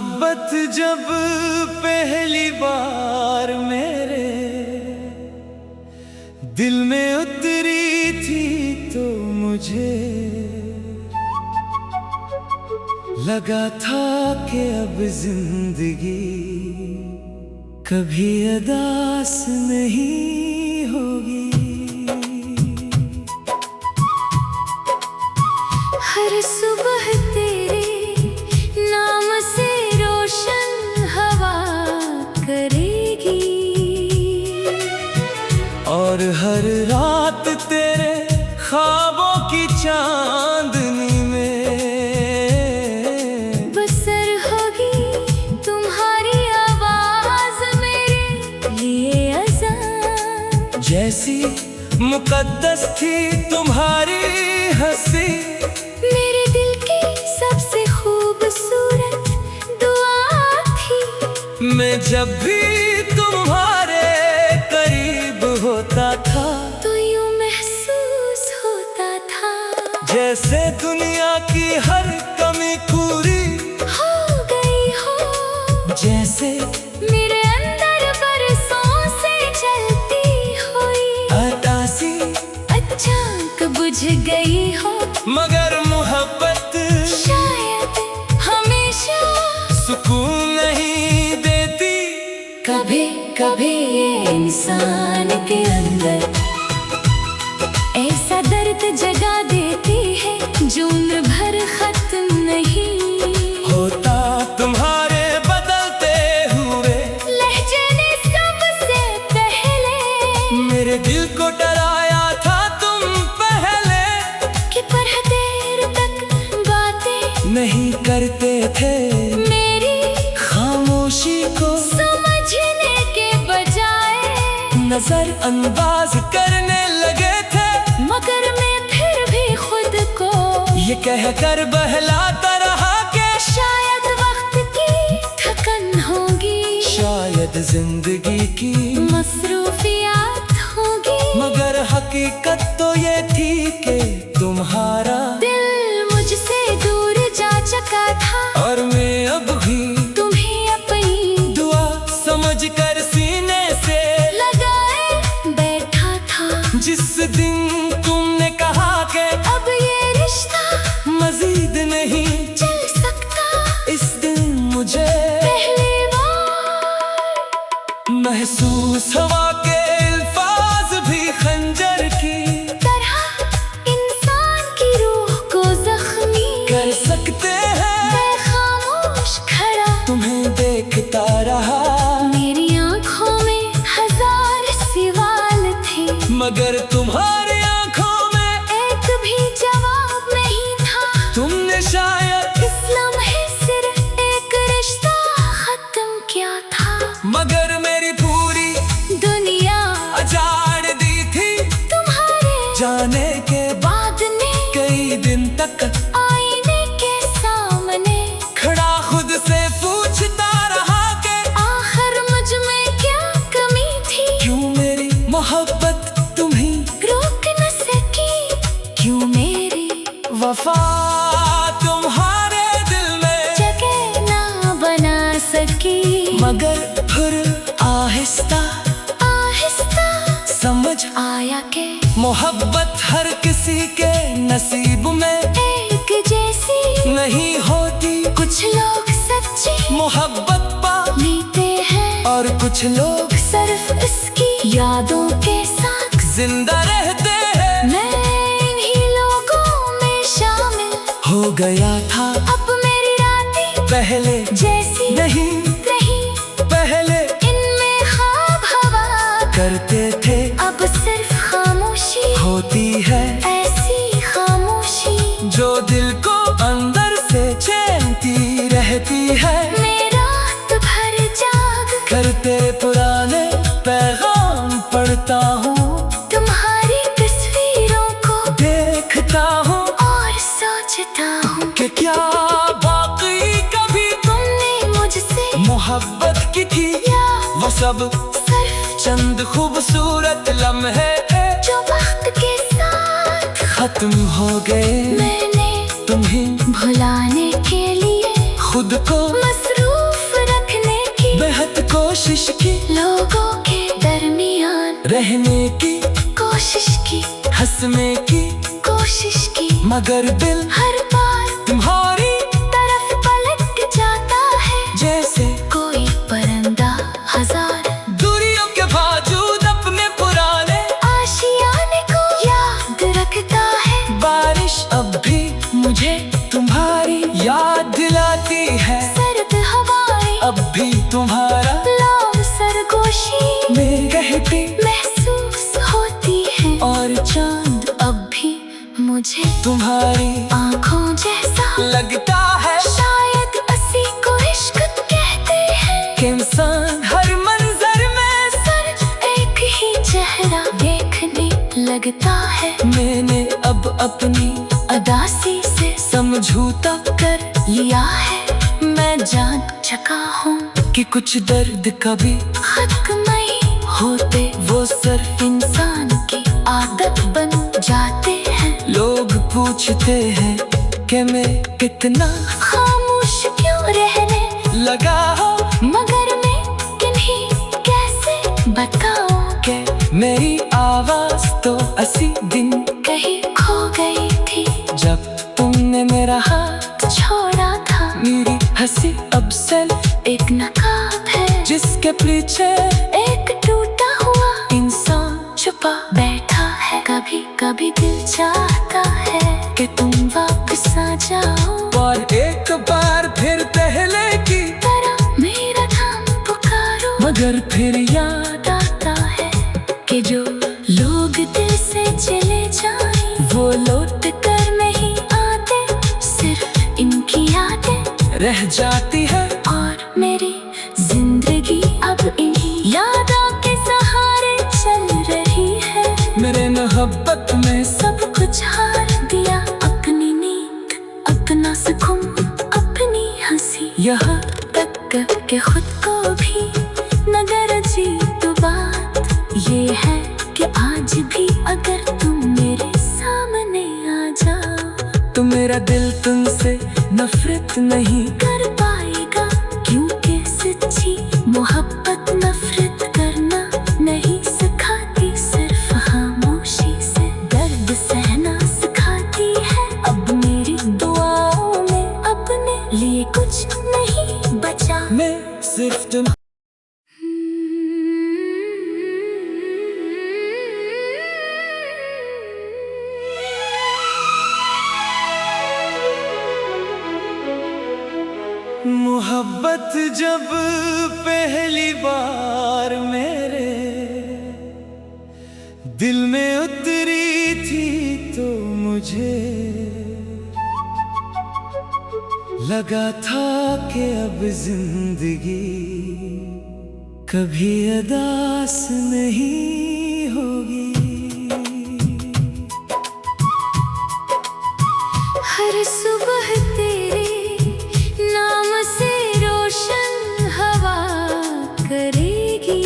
मोहब्बत जब पहली बार मेरे दिल में उतरी थी तो मुझे लगा था कि अब जिंदगी कभी अदास नहीं होगी। हर सुबह तेरे नाम से रोशन हवा करेगी और हर रात तेरे ख्वाबों की चांदनी में बसर होगी तुम्हारी आवाज मेरे लिए अज़ान। जैसी मुकद्दस थी तुम्हारी हंसी, मेरे दिल की सबसे खूबसूरत दुआ थी। मैं जब भी तुम्हारे करीब होता था तो यूं महसूस होता था जैसे दुनिया की हर कमी पूरी हो गई हो। जैसे मेरे अंदर बरसों से चलती हुई अतासी अचानक बुझ गई हो। मगर मोहब्बत शायद हमेशा सुकून नहीं देती। कभी कभी ये इंसान के अंदर ऐसा दर्द जगा देती है जो उम्र भर खत्म नहीं होता। तुम्हारे बदलते हुए लहजे ने सबसे पहले मेरे दिल को डराया था तुम पहले कि पर देर तक बातें नहीं करते थे। मेरी खामोशी को समझने के बजाय नजर अंदाज करने लगे थे। मगर मैं फिर भी खुद को ये कहकर बहलाता रहा कि शायद वक्त की थकन होगी, शायद जिंदगी की मसरूफियात होगी। मगर हकीकत तो ये थी कि तुम्हारा दिल मुझसे दूर जा चुका था और मैं अब भी तुम्हें अपनी दुआ समझकर सीने से लगाए बैठा था। जिस दिन तुमने कहा कि अब ये रिश्ता मजीद नहीं चल सकता, इस दिन मुझे पहली बार महसूस हुआ के अल्फाज भी खंजर की तरह इंसान की रूह को जख्मी कर सकते हैं। मैं खामोश खड़ा तुम्हें देखता रहा मेरी आंखों में हजार सवाल थे मगर तुम्हारी आंखों में एक भी जवाब नहीं था। तुमने शायद इस लम्हे सिर्फ एक रिश्ता खत्म किया था मगर मेरी पूरी दुनिया अजाड़ दी थी। तुम्हारे जाने के बाद ने कई दिन तक आईने के सामने खड़ा खुद से पूछता रहा कि आखिर मुझ में क्या कमी थी। क्यों मेरी मोहब्बत तुम्हीं रोक न सकी, क्यों मेरी वफा तुम्हारे दिल में जगह ना बना सकी। मगर फिर आहिस्ता आहिस्ता समझ आया के मोहब्बत हर किसी के नसीब में एक जैसी नहीं होती। कुछ लोग सच्ची मोहब्बत पा लेते हैं और कुछ लोग सिर्फ इसकी यादों के साथ जिंदा रहते हैं। मैं इन्हीं लोगों में शामिल हो गया था अब मेरी रातें पहले जैसी नहीं रही, पहले इनमें ख्वाब हवा करते थे। अब सिर्फ खामोशी होती है ऐसी खामोशी जो दिल को अंदर से चैनती रहती है। मैं रात भर जाग करते पुराने पैगाम पढ़ता हूँ तुम्हारी तस्वीरों को देखता हूँ और सोचता हूँ कि क्या बाकी कभी तुमने मुझसे मोहब्बत की थी। या वो सब सिर्फ चंद खूबसूरत लम्हे जो वक्त के साथ खत्म हो गए। मैंने तुम्हें भुलाने के लिए खुद को मसरूफ कोशिश की, लोगों के दरमियान रहने की कोशिश की, हंसने की कोशिश की, मगर दिल हर बार तुम्हारी तरफ पलट जाता है, जैसे कोई परिंदा हजार दूरियों के बावजूद अपने पुराने आशियाने को याद रखता है। बारिश अब भी मुझे तुम्हारी याद दिलाती है, सर्द हवाएं अब भी तुम्हारा लाल सरगोशी में कहती महसूस होती है, और चांद अब भी मुझे तुम्हारी आँखों जैसा लगता है। शायद इसी को इश्क कहते हैं कि इंसान हर मंजर में सर एक ही चेहरा देखने लगता है। मैंने अब अपनी अदासी से समझौता कर लिया है, मैं जान चुका हूँ कि कुछ दर्द कभी हक नहीं होते, वो सिर्फ इंसान की आदत बन जाते हैं। लोग पूछते हैं कि मैं कितना खामोश क्यों रहने लगा हो, मगर मैं किन्हीं कैसे बताऊं कि मेरी आवाज तो 80 दिन कहीं खो गई थी जब तुमने मेरा हाथ छोड़ा था। मेरी हंसी अब सिर्फ एक नकाब है जिसके पीछे एक टूटा हुआ इंसान छुपा बैठा है। कभी कभी दिल चाहता है कि तुम वापस आ जाओ, और एक बार फिर पहले की तरह मेरा नाम पुकारो, मगर फिर याद आता है कि जो लोग दिल से चले जाएं वो लौट कर नहीं आते, सिर्फ इनकी यादें रह जाती है। और मेरी जिंदगी अब इन्हीं यादों के सहारे चल रही है। मेरे मोहब्बत में सब कुछ हार दिया, अपनी नींद अपना सुकून अपनी हंसी, यहाँ तक के खुद को भी नगर जी। तो बात ये है कि आज भी अगर तुम मेरे सामने आ जाओ तो मेरा दिल तुमसे नफरत नहीं कर पाएगा, क्योंकि सच्ची मोहब्बत नफरत करना नहीं सिखाती, सिर्फ खामोशी से दर्द सहना सिखाती है। अब मेरी दुआओं में अपने लिए कुछ नहीं बचा, मैं सिर्फ तुम मोहब्बत जब पहली बार मेरे दिल में उतरी थी तो मुझे लगा था कि अब जिंदगी कभी अदास नहीं होगी। हर सुबह तेरे नाम से रोशन हवा करेगी,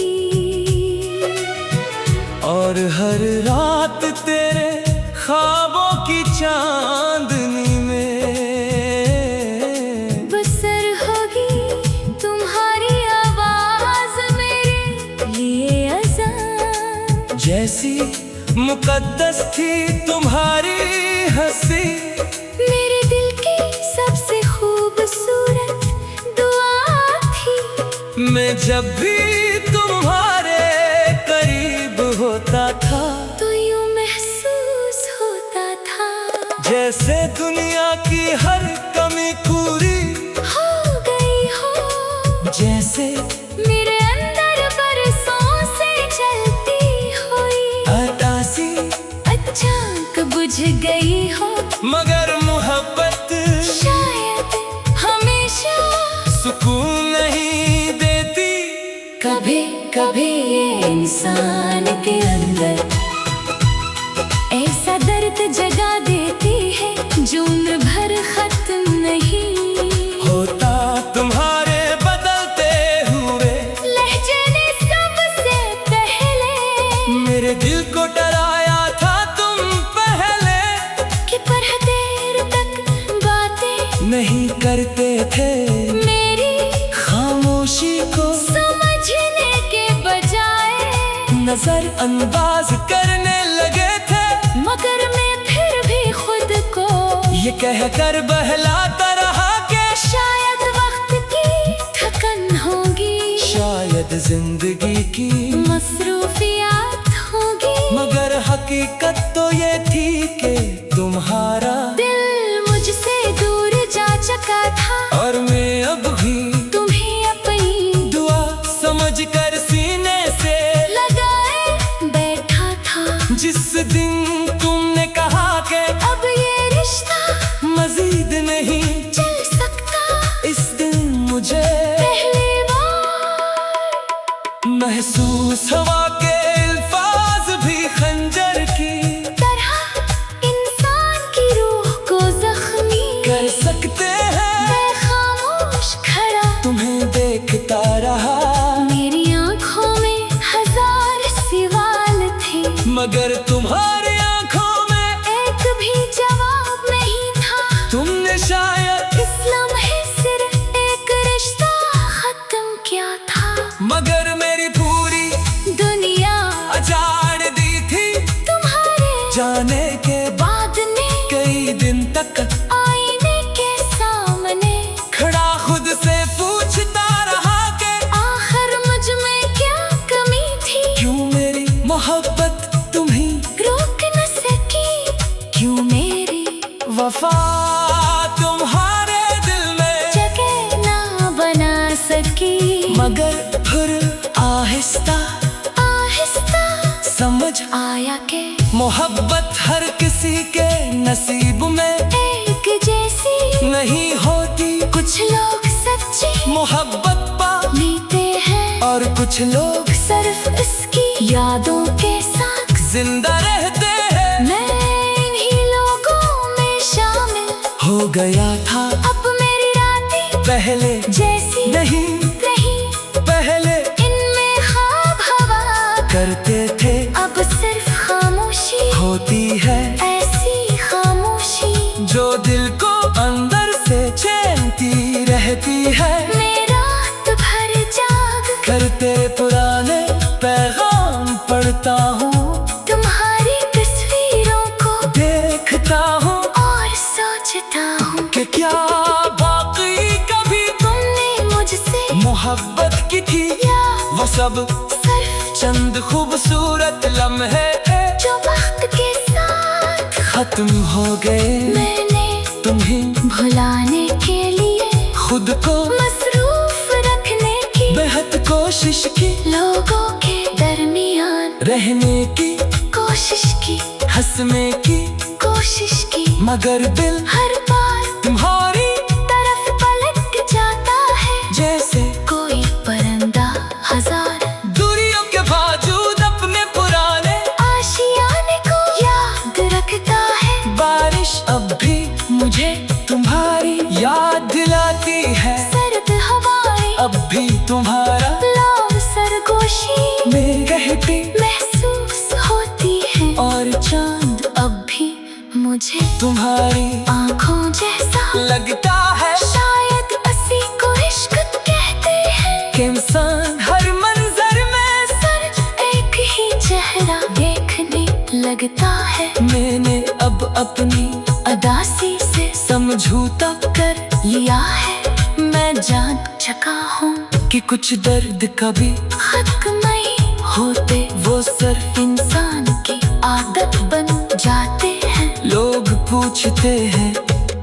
और हर रात तेरे ख्वाबों की चांदनी में बसर होगी तुम्हारी आवाज मेरे लिए अज़ान। जैसी मुकद्दस थी तुम्हारी हंसी, मेरे दिल की सबसे खूबसूरत दुआ थी। मैं जब भी तुम्हारे करीब होता था तो यूं महसूस होता था जैसे दुनिया की हर कमी पूरी हो गई हो, जैसे मेरे अंदर बरसों से चलती हुई अतासी अचानक बुझ गई हो। मगर मोहब्बत शायद हमेशा सुकून नहीं देती, कभी कभी ये इंसान के अंदर ऐसा दर्द जगा देती है जो उम्र भर खत्म नहीं होता। तुम्हारे बदलते हुए लहजे ने सबसे पहले मेरे दिल को डराया था तुम पहले, कि पर देर तक बातें नहीं करते थे मेरी खामोशी को समझ नजर अंदाज करने लगे थे, मगर मैं फिर भी खुद को ये कहकर बहलाता रहा कि शायद वक्त की थकन होगी, शायद जिंदगी की मसरूफियात होगी। मगर हकीकत तो ये थी कि तुम्हारा दिल मुझसे दूर जा चुका था, और मैं अब भी तुम्हें अपनी दुआ समझ कर सीने से लगाए बैठा था। जिस दिन तुमने कहा कि अब ये रिश्ता मजीद नहीं चल सकता, इस दिन मुझे पहली बार महसूस हुआ के अल्फाज भी खंजर की तरह इंसान की रूह को जख्मी कर सकते हैं। मैं खामोश खड़ा तुम्हें देखता रहा, मेरी आंखों में हजार सवाल थे, मगर तुम्हारी आंखों में एक भी जवाब नहीं था। तुमने शायद इस लम्हे सिर्फ एक रिश्ता खत्म किया था, मगर मेरी पूरी दुनिया अजाड़ दी थी तुम्हारे जाने के बाद ने कई दिन तक आईने के सामने खड़ा खुद से पूछता रहा कि आखिर मुझ में क्या कमी थी, क्यों मेरी मोहब्बत तुम्ही रोक न सकी, क्यों मेरी वफा तुम्हारे दिल में जगह ना बना सकी। मगर फिर आहिस्ता आहिस्ता समझ आया के मोहब्बत हर किसी के नसीब में एक जैसी नहीं होती। कुछ लोग सच्ची मोहब्बत पा लेते हैं, और कुछ लोग सिर्फ इसकी यादों के साथ जिंदा रहते हैं। मैं इन्हीं लोगों में शामिल हो गया था अब मेरी रातें पहले जैसी नहीं, रही, पहले इनमें ख्वाब हवा करते थे, अब सिर्फ खामोशी होती है ऐसी खामोशी जो दिल को अंदर से चैनती रहती है। मैं रात भर जाग करते पुराने पैगाम पढ़ता हूँ, तुम्हारी तस्वीरों को देखता हूँ और सोचता हूँ कि क्या बाकी कभी तुमने मुझसे मोहब्बत की थी, या वो सब सिर्फ चंद खूबसूरत लम्हे जो वक्त के साथ खत्म हो गए। मैंने तुम्हें भुलाने के लिए खुद को मसरूफ रखने की बेहद कोशिश की, लोगों के दरमियान रहने की कोशिश की, हंसने की कोशिश की, मगर दिल हर बार तुम्हारी तरफ पलट जाता है, जैसे कोई परिंदा हजार दूरियों के बावजूद अपने पुराने आशियाने को याद रखता है। बारिश अब भी मुझे तुम्हारी याद दिलाती है, सर्द हवाएं अब भी तुम्हारा लाल सरगोशी में रहती, महसूस होती है, और चांद अब भी मुझे तुम्हारी आंखों जैसा लगता है। शायद इसी को इश्क कहते हैं कि इंसान हर मंजर में सिर्फ एक ही चेहरा देखने लगता है। मैंने अब अपनी अदासी से समझौता कर लिया है, मैं जान चुका हूँ कि कुछ दर्द कभी हक नहीं होते, वो सिर्फ इंसान की आदत बन जाते हैं। लोग पूछते हैं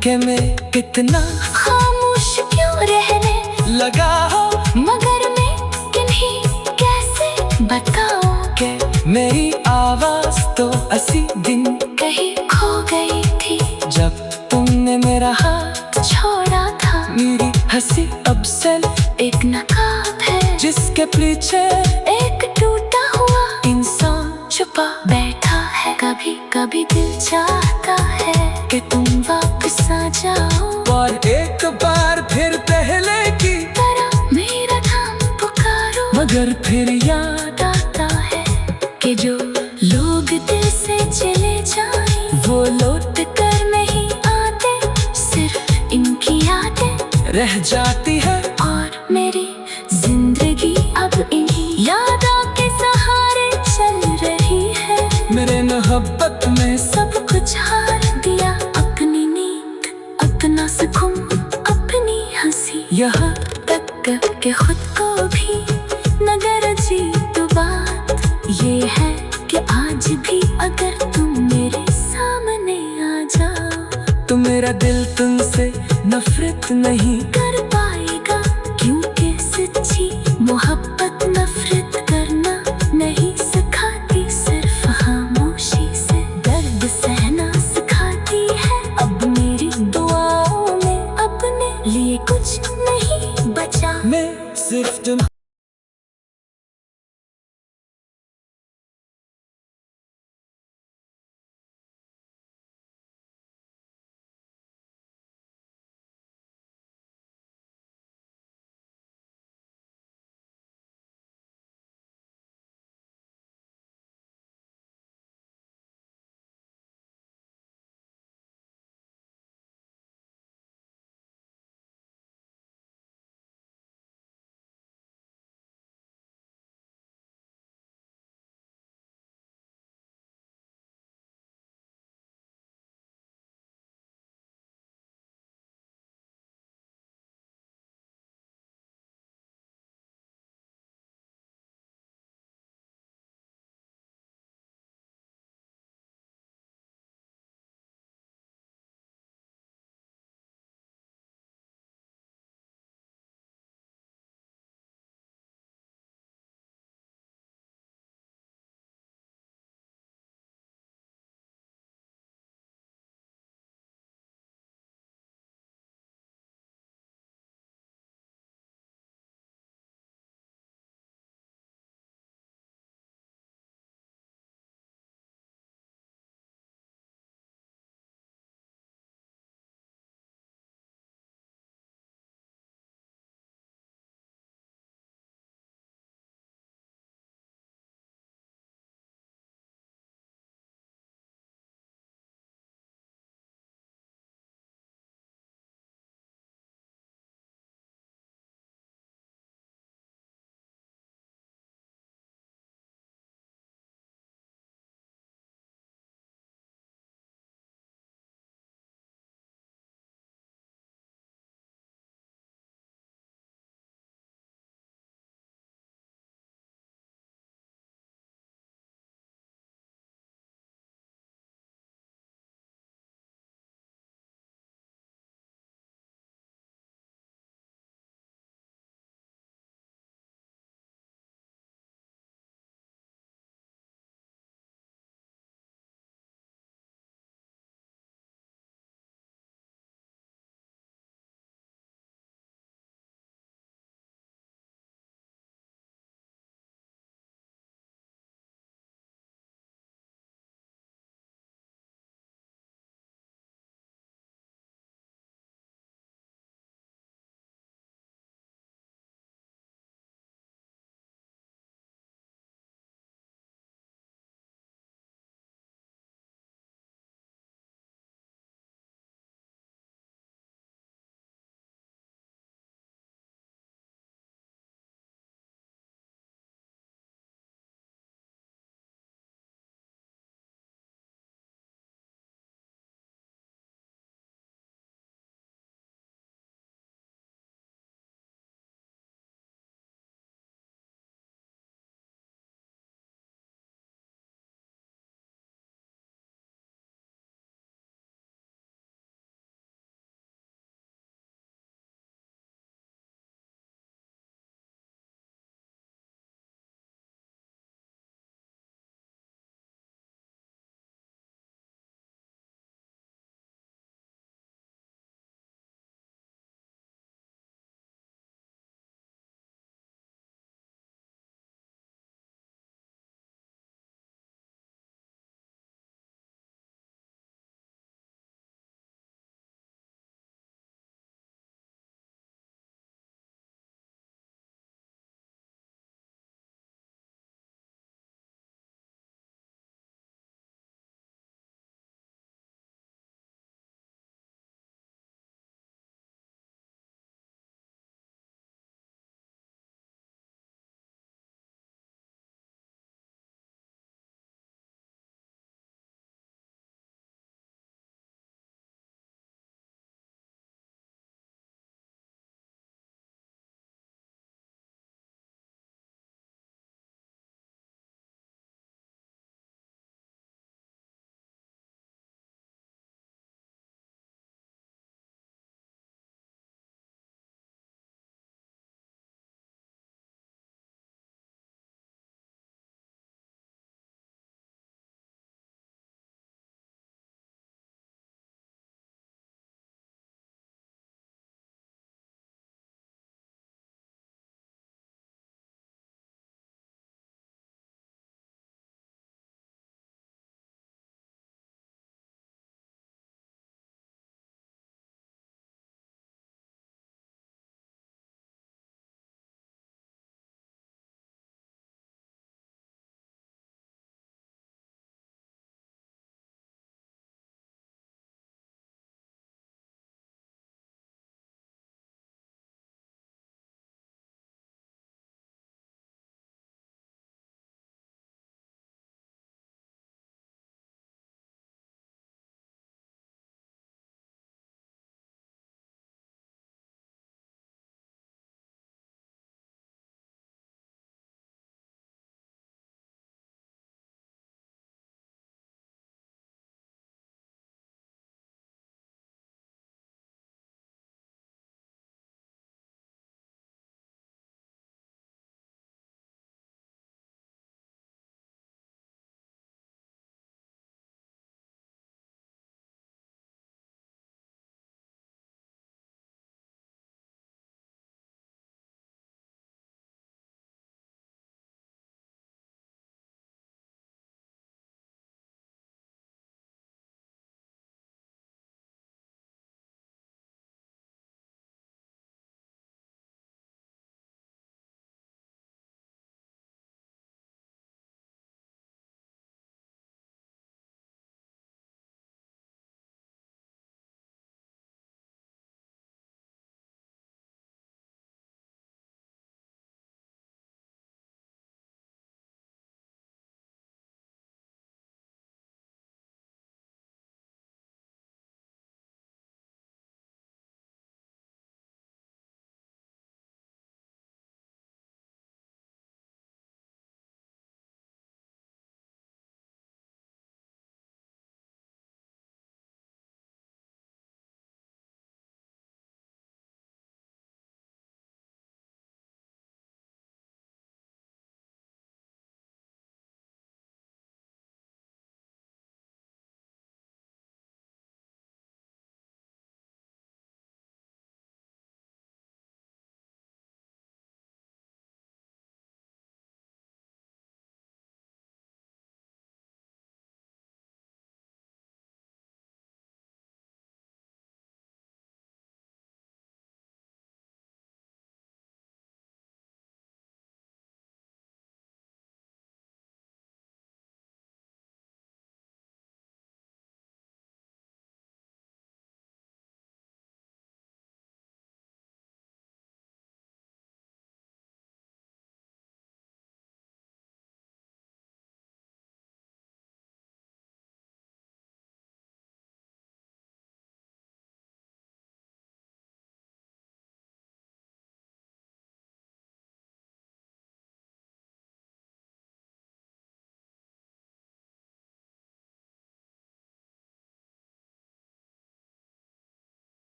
कि मैं कितना खामोश क्यों रहने लगा हो, मगर मैं किन्हीं कैसे बताऊं कि मेरी आवाज तो 80 दिन कहीं खो गई थी, जब तुमने मेरा हाथ छोड़ा था। मेरी हंसी अब सिर्फ एक नकाब है जिसके पीछे एक टूटा हुआ इंसान छुपा बैठा है। कभी कभी दिल चाहता है कि तुम वापस आ जाओ, और एक बार फिर पहले की तरह मेरा नाम पुकारो, मगर फिर याद आता है कि जो लोग दिल से चले जाएं वो लौट कर नहीं आते, सिर्फ इनकी यादें रह जाती है। और मेरी जिंदगी अब इन्हीं यादों के सहारे यहाँ तक के खुद को भी नगर जी तो बात ये है कि आज भी अगर तुम मेरे सामने आ जाओ तो मेरा दिल तुमसे नफरत नहीं